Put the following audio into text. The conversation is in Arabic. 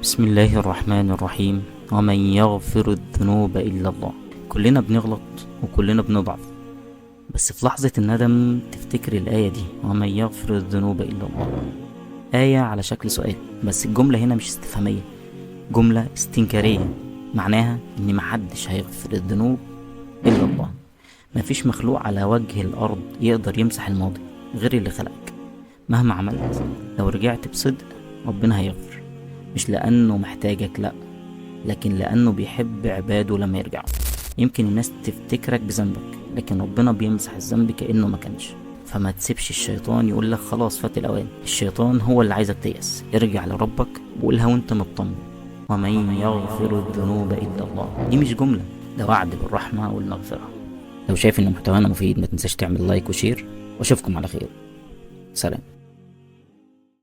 بسم الله الرحمن الرحيم. ومن يغفر الذنوب إلا الله. كلنا بنغلط وكلنا بنضعف، بس في لحظة الندم تفتكر الآية دي، ومن يغفر الذنوب إلا الله. آية على شكل سؤال، بس الجملة هنا مش استفهامية، جملة استنكارية. معناها إن محدش هيغفر الذنوب إلا الله. مفيش مخلوق على وجه الأرض يقدر يمسح الماضي غير اللي خلقك. مهما عملت، لو رجعت بصدق ربنا هيغفر، مش لأنه محتاجك، لأ، لكن لأنه بيحب عباده لما يرجعوا. يمكن الناس تفتكرك بذنبك، لكن ربنا بيمسح الذنب كأنه ما كانش. فما تسيبش الشيطان يقولك خلاص فات الأوان. الشيطان هو اللي عايزك تيأس. ارجع لربك وقولها وانت مطمن، ومن يغفر الذنوب إلا الله. دي مش جملة، ده وعد بالرحمة والمغفرة. لو شايف ان محتوانا مفيد، ما تنساش تعمل لايك وشير، واشوفكم على خير. سلام.